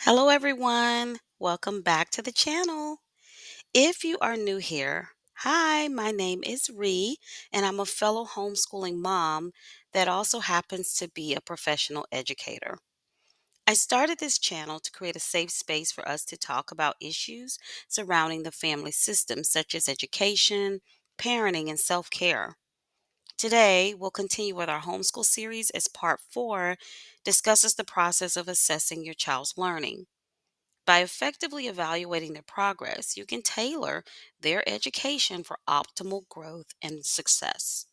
Hello, everyone. Welcome back to the channel. If you are new here, hi, my name is Ree, and I'm a fellow homeschooling mom that also happens to be a professional educator. I started this channel to create a safe space for us to talk about issues surrounding the family system, such as education, parenting, and self care. Today, we'll continue with our homeschool series as part 4 discusses the process of assessing your child's learning. By effectively evaluating their progress, you can tailor their education for optimal growth and success.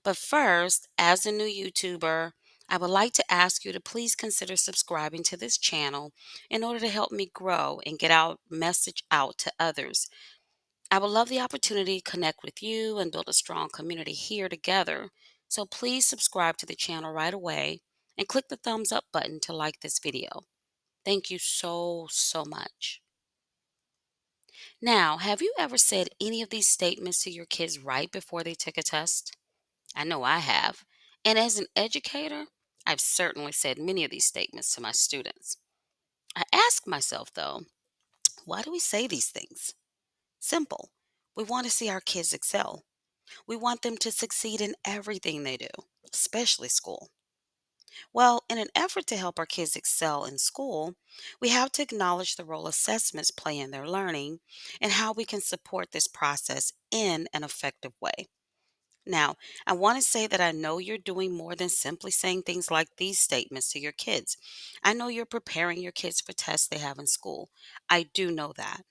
But first, as a new YouTuber, I would like to ask you to please consider subscribing to this channel in order to help me grow and get our message out to others. I would love the opportunity to connect with you and build a strong community here together. So please subscribe to the channel right away and click the thumbs up button to like this video. Thank you so much. Now, have you ever said any of these statements to your kids right before they took a test? I know I have. And as an educator, I've certainly said many of these statements to my students. I ask myself, though, why do we say these things? Simple. We want to see our kids excel. We want them to succeed in everything they do, especially school. Well, in an effort to help our kids excel in school, we have to acknowledge the role assessments play in their learning and how we can support this process in an effective way. Now, I want to say that I know you're doing more than simply saying things like these statements to your kids. I know you're preparing your kids for tests they have in school. I do know that.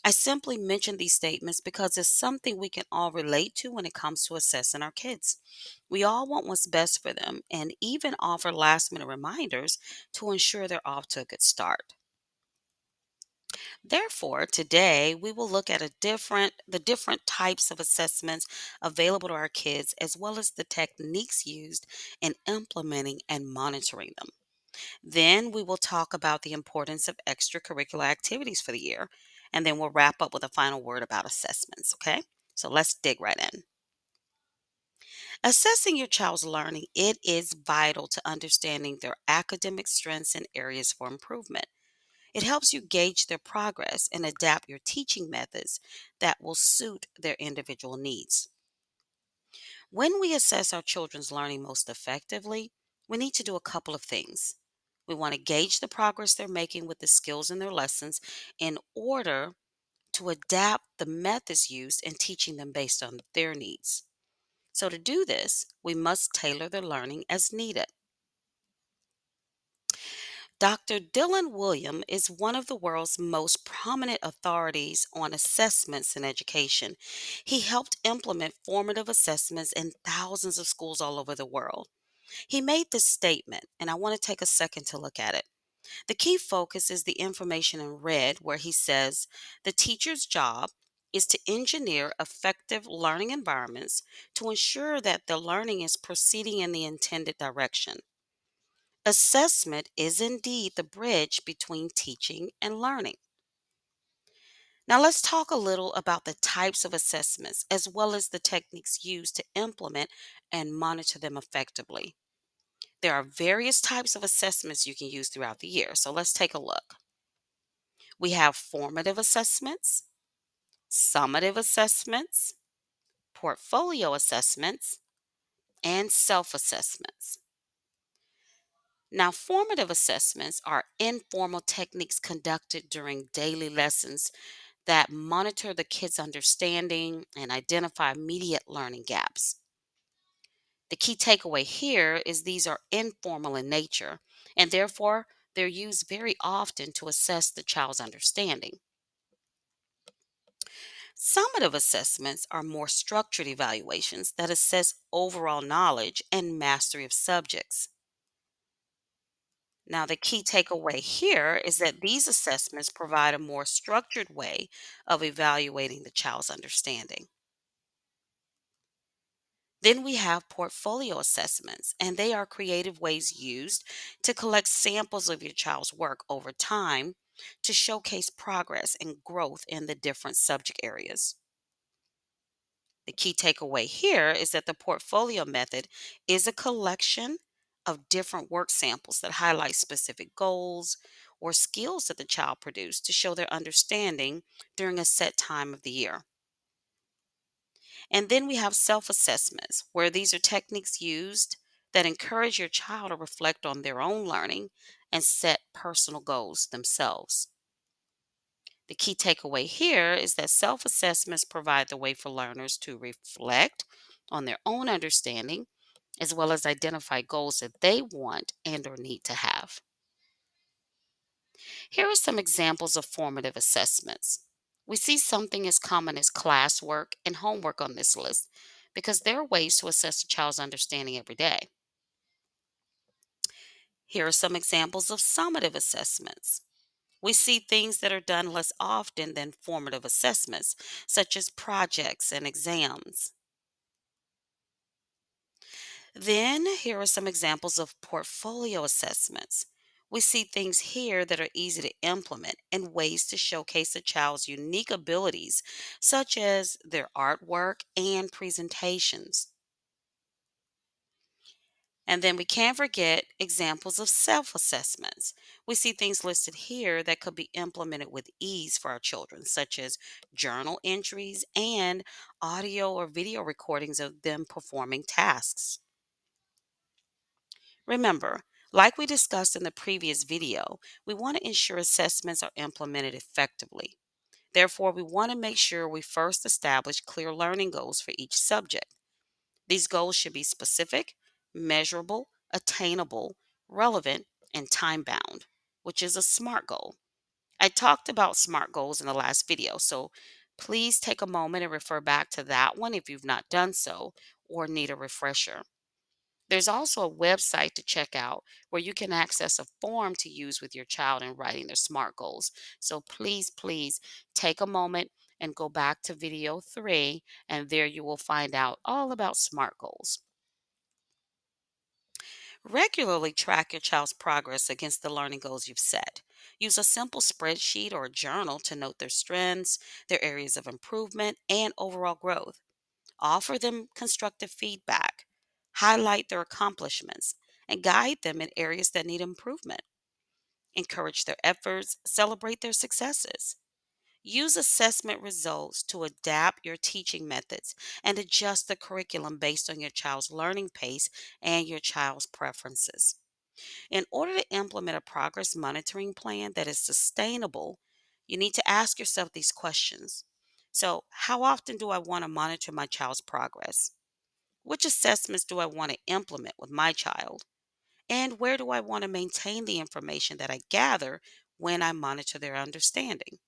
I simply mention these statements because it's something we can all relate to when it comes to assessing our kids. We all want what's best for them and even offer last minute reminders to ensure they're off to a good start. Therefore, today we will look at the different types of assessments available to our kids as well as the techniques used in implementing and monitoring them. Then we will talk about the importance of extracurricular activities for the year, and then we'll wrap up with a final word about assessments, okay? So let's dig right in. Assessing your child's learning, it is vital to understanding their academic strengths and areas for improvement. It helps you gauge their progress and adapt your teaching methods that will suit their individual needs. When we assess our children's learning most effectively, we need to do a couple of things. We want to gauge the progress they're making with the skills in their lessons in order to adapt the methods used in teaching them based on their needs. So, to do this, we must tailor their learning as needed. Dr. Dylan William is one of the world's most prominent authorities on assessments in education. He helped implement formative assessments in thousands of schools all over the world. He made this statement, and I want to take a second to look at it. The key focus is the information in red, where he says the teacher's job is to engineer effective learning environments to ensure that the learning is proceeding in the intended direction. Assessment is indeed the bridge between teaching and learning. Now, let's talk a little about the types of assessments as well as the techniques used to implement and monitor them effectively. There are various types of assessments you can use throughout the year, so let's take a look. We have formative assessments, summative assessments, portfolio assessments, and self assessments. Now, formative assessments are informal techniques conducted during daily lessons that monitor the kids' understanding and identify immediate learning gaps. The key takeaway here is these are informal in nature, and therefore they're used very often to assess the child's understanding. Summative assessments are more structured evaluations that assess overall knowledge and mastery of subjects. Now, the key takeaway here is that these assessments provide a more structured way of evaluating the child's understanding. Then we have portfolio assessments, and they are creative ways used to collect samples of your child's work over time to showcase progress and growth in the different subject areas. The key takeaway here is that the portfolio method is a collection of different work samples that highlight specific goals or skills that the child produced to show their understanding during a set time of the year. And then we have self assessments, where these are techniques used that encourage your child to reflect on their own learning and set personal goals themselves. The key takeaway here is that self assessments provide the way for learners to reflect on their own understanding as well as identify goals that they want and or need to have. Here are some examples of formative assessments. We see something as common as classwork and homework on this list because there are ways to assess a child's understanding every day. Here are some examples of summative assessments. We see things that are done less often than formative assessments, such as projects and exams. Then, here are some examples of portfolio assessments. We see things here that are easy to implement and ways to showcase a child's unique abilities, such as their artwork and presentations. And then we can't forget examples of self assessments. We see things listed here that could be implemented with ease for our children, such as journal entries and audio or video recordings of them performing tasks. Remember, like we discussed in the previous video, we want to ensure assessments are implemented effectively. Therefore, we want to make sure we first establish clear learning goals for each subject. These goals should be specific, measurable, attainable, relevant, and time bound, which is a SMART goal. I talked about SMART goals in the last video, so please take a moment and refer back to that one if you've not done so or need a refresher. There's also a website to check out where you can access a form to use with your child in writing their SMART goals. So please take a moment and go back to video 3, and there you will find out all about SMART goals. Regularly track your child's progress against the learning goals you've set. Use a simple spreadsheet or a journal to note their strengths, their areas of improvement, and overall growth. Offer them constructive feedback, highlight their accomplishments, and guide them in areas that need improvement. Encourage their efforts, celebrate their successes. Use assessment results to adapt your teaching methods and adjust the curriculum based on your child's learning pace and your child's preferences. In order to implement a progress monitoring plan that is sustainable, you need to ask yourself these questions. So, how often do I want to monitor my child's progress? Which assessments do I want to implement with my child? And where do I want to maintain the information that I gather when I monitor their understanding?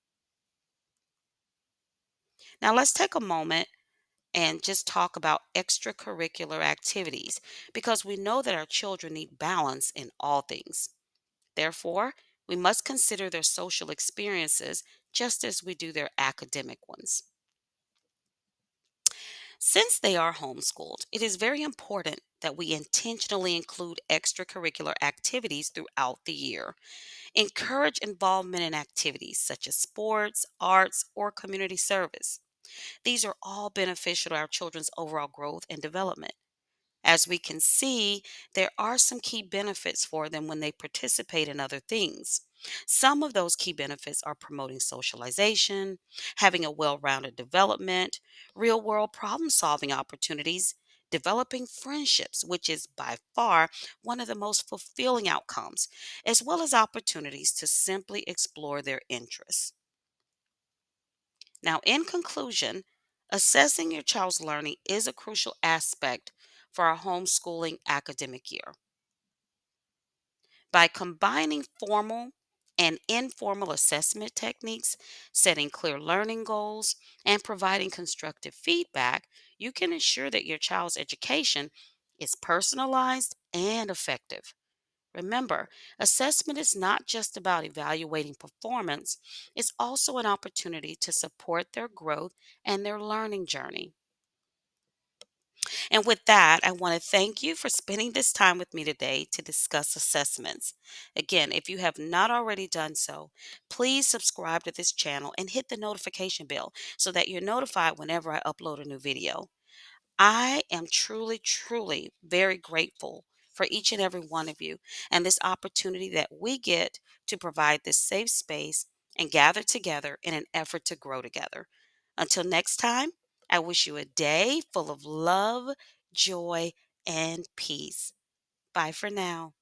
Now, let's take a moment and just talk about extracurricular activities because we know that our children need balance in all things. Therefore, we must consider their social experiences just as we do their academic ones. Since they are homeschooled, it is very important that we intentionally include extracurricular activities throughout the year. Encourage involvement in activities such as sports, arts, or community service. These are all beneficial to our children's overall growth and development. As we can see, there are some key benefits for them when they participate in other things. Some of those key benefits are promoting socialization, having a well rounded development, real world problem solving opportunities, developing friendships, which is by far one of the most fulfilling outcomes, as well as opportunities to simply explore their interests. Now, in conclusion, assessing your child's learning is a crucial aspect for our homeschooling academic year. By combining formal and informal assessment techniques, setting clear learning goals, and providing constructive feedback, you can ensure that your child's education is personalized and effective. Remember, assessment is not just about evaluating performance, it's also an opportunity to support their growth and their learning journey. And with that, I want to thank you for spending this time with me today to discuss assessments. Again, if you have not already done so, please subscribe to this channel and hit the notification bell so that you're notified whenever I upload a new video. I am truly very grateful for each and every one of you, and this opportunity that we get to provide this safe space and gather together in an effort to grow together. Until next time, I wish you a day full of love, joy, and peace. Bye for now.